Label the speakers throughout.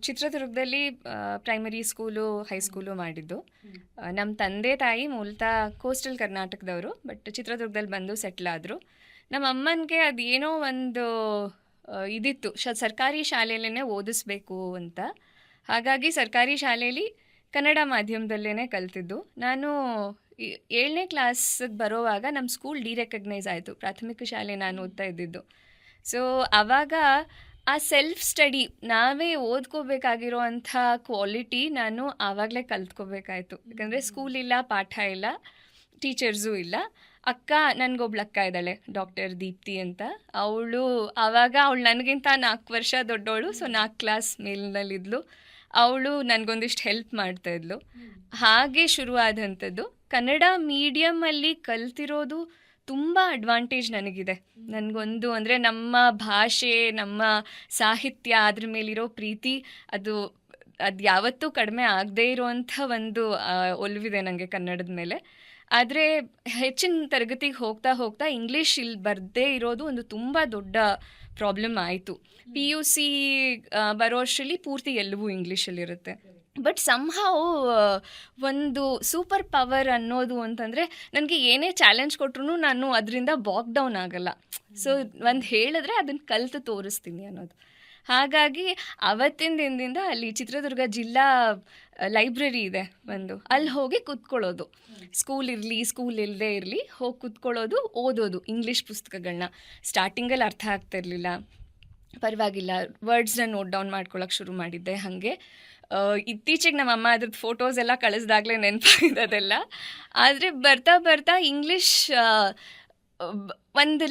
Speaker 1: ಚಿತ್ರದುರ್ಗದಲ್ಲಿ primary school high school ಮಾಡಿದ್ದು. ನಮ್ಮ ತಂದೆ ತಾಯಿ ಮೂಲತಃ ಕೋಸ್ಟಲ್ ಕರ್ನಾಟಕದವರು, ಬಟ್ ಚಿತ್ರದುರ್ಗದಲ್ಲಿ ಬಂದು ಸೆಟ್ಲ್ ಆದರು. ನಮ್ಮ ಅಮ್ಮನಿಗೆ ಅದೇನೋ ಒಂದು ಇದಿತ್ತು, ಸರ್ಕಾರಿ ಶಾಲೆಯಲ್ಲೇ ಓದಿಸ್ಬೇಕು ಅಂತ. ಹಾಗಾಗಿ ಸರ್ಕಾರಿ ಶಾಲೆಯಲ್ಲಿ ಕನ್ನಡ ಮಾಧ್ಯಮದಲ್ಲೇ ಕಲ್ತಿದ್ದು. ನಾನು 7ನೇ ಕ್ಲಾಸಿಗೆ ಬರೋವಾಗ ನಮ್ಮ ಸ್ಕೂಲ್ ಡಿರೆಕಗ್ನೈಸ್ ಆಯಿತು, ಪ್ರಾಥಮಿಕ ಶಾಲೆ ನಾನು ಓದ್ತಾ ಇದ್ದಿದ್ದು. ಸೊ ಆವಾಗ ಆ ಸೆಲ್ಫ್ ಸ್ಟಡಿ, ನಾವೇ ಓದ್ಕೋಬೇಕಾಗಿರೋ ಅಂಥ ಕ್ವಾಲಿಟಿ ನಾನು ಆವಾಗಲೇ ಕಲ್ತ್ಕೋಬೇಕಾಯ್ತು. ಯಾಕಂದರೆ ಸ್ಕೂಲ್ ಇಲ್ಲ, ಪಾಠ ಇಲ್ಲ, ಟೀಚರ್ಸು ಇಲ್ಲ. ಅಕ್ಕ, ನನಗೊಬ್ಳು ಅಕ್ಕ ಇದ್ದಾಳೆ, ಡಾಕ್ಟರ್ ದೀಪ್ತಿ ಅಂತ. ಅವಳು ನನಗಿಂತ 4 ವರ್ಷ ದೊಡ್ಡವಳು. So 4 class ಮೇಲಿನಲ್ಲಿದ್ಲು. ಅವಳು ನನಗೊಂದಿಷ್ಟು ಹೆಲ್ಪ್ ಮಾಡ್ತಾಯಿದ್ಲು. ಹಾಗೆ ಶುರುವಾದಂಥದ್ದು. ಕನ್ನಡ ಮೀಡಿಯಮಲ್ಲಿ ಕಲ್ತಿರೋದು ತುಂಬ ಅಡ್ವಾಂಟೇಜ್ ನನಗಿದೆ. ನನಗೊಂದು ಅಂದರೆ ನಮ್ಮ ಭಾಷೆ, ನಮ್ಮ ಸಾಹಿತ್ಯ, ಅದ್ರ ಮೇಲಿರೋ ಪ್ರೀತಿ, ಅದು ಯಾವತ್ತೂ ಕಡಿಮೆ ಆಗದೇ ಇರೋವಂಥ ಒಂದು ಒಲವಿದೆ ನನಗೆ ಕನ್ನಡದ ಮೇಲೆ. ಆದರೆ ಹೆಚ್ಚಿನ ತರಗತಿಗೆ ಹೋಗ್ತಾ ಹೋಗ್ತಾ ಇಂಗ್ಲೀಷ್ ಇಲ್ಲಿ ಬರದೇ ಇರೋದು ಒಂದು ತುಂಬ ದೊಡ್ಡ ಪ್ರಾಬ್ಲಮ್ ಆಯಿತು. PUC ಬರೋ ಅಷ್ಟರಲ್ಲಿ ಪೂರ್ತಿ ಎಲ್ಲವೂ ಇಂಗ್ಲೀಷಲ್ಲಿರುತ್ತೆ. ಬಟ್ ಸಂಹಾವ್ ಒಂದು ಸೂಪರ್ ಪವರ್ ಅನ್ನೋದು ಅಂತಂದರೆ, ನನಗೆ ಏನೇ ಚಾಲೆಂಜ್ ಕೊಟ್ರು ನಾನು ಅದರಿಂದ ಬಾಕ್ ಡೌನ್ ಆಗಲ್ಲ. ಸೊ ಒಂದು ಹೇಳಿದ್ರೆ ಅದನ್ನು ಕಲಿತು ತೋರಿಸ್ತೀನಿ ಅನ್ನೋದು. ಹಾಗಾಗಿ ಆವತ್ತಿನ ದಿನದಿಂದ ಅಲ್ಲಿ ಚಿತ್ರದುರ್ಗ ಜಿಲ್ಲಾ ಲೈಬ್ರರಿ ಇದೆ ಒಂದು, ಅಲ್ಲಿ ಹೋಗಿ ಕೂತ್ಕೊಳ್ಳೋದು. ಸ್ಕೂಲ್ ಇರಲಿ, ಸ್ಕೂಲ್ ಇಲ್ಲದೇ ಇರಲಿ, ಹೋಗಿ ಕೂತ್ಕೊಳ್ಳೋದು, ಓದೋದು ಇಂಗ್ಲೀಷ್ ಪುಸ್ತಕಗಳನ್ನ. ಸ್ಟಾರ್ಟಿಂಗಲ್ಲಿ ಅರ್ಥ ಆಗ್ತಿರ್ಲಿಲ್ಲ, ಪರವಾಗಿಲ್ಲ, ವರ್ಡ್ಸ್ನ ನೋಟ್ ಡೌನ್ ಮಾಡ್ಕೊಳ್ಳೋಕೆ ಶುರು ಮಾಡಿದ್ದೆ. ಹಾಗೆ ಇತ್ತೀಚೆಗೆ ನಮ್ಮಮ್ಮ ಅದ್ರದ್ದು ಫೋಟೋಸ್ ಎಲ್ಲ ಕಳಿಸ್ದಾಗಲೇ ನೆನಪಾಗಿದ್ದದೆಲ್ಲ. ಆದರೆ ಬರ್ತಾ ಬರ್ತಾ ಇಂಗ್ಲೀಷ್ ಒಂದು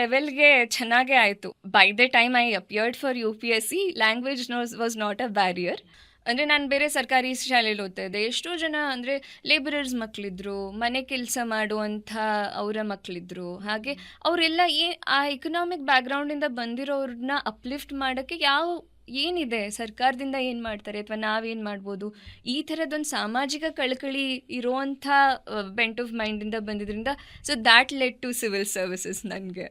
Speaker 1: ಲೆವೆಲ್ಗೆ ಚೆನ್ನಾಗೇ ಆಯಿತು. By the time I appeared for UPSC, language was not a barrier. ಅಂದರೆ ನಾನು ಬೇರೆ ಸರ್ಕಾರಿ ಶಾಲೆಯಲ್ಲಿ ಓದ್ತಾ ಇದ್ದೆ. ಎಷ್ಟೋ ಜನ ಅಂದರೆ ಲೇಬರರ್ಸ್ ಮಕ್ಕಳಿದ್ರು, ಮನೆ ಕೆಲಸ ಮಾಡುವಂಥ ಅವರ ಮಕ್ಕಳಿದ್ರು. ಹಾಗೆ ಅವರೆಲ್ಲ ಆ ಎಕನಾಮಿಕ್ ಬ್ಯಾಕ್ಗ್ರೌಂಡಿಂದ ಬಂದಿರೋರನ್ನ ಅಪ್ಲಿಫ್ಟ್ ಮಾಡೋಕ್ಕೆ ಏನಿದೆ, ಸರ್ಕಾರದಿಂದ ಏನು ಮಾಡ್ತಾರೆ ಅಥವಾ ನಾವೇನು ಮಾಡ್ಬೋದು, ಈ ಥರದೊಂದು ಸಾಮಾಜಿಕ ಕಳಕಳಿ ಇರೋವಂಥ ಬೆಂಟ್ ಆಫ್ ಮೈಂಡಿಂದ ಬಂದಿದ್ದರಿಂದ. So that led to civil services ನನಗೆ.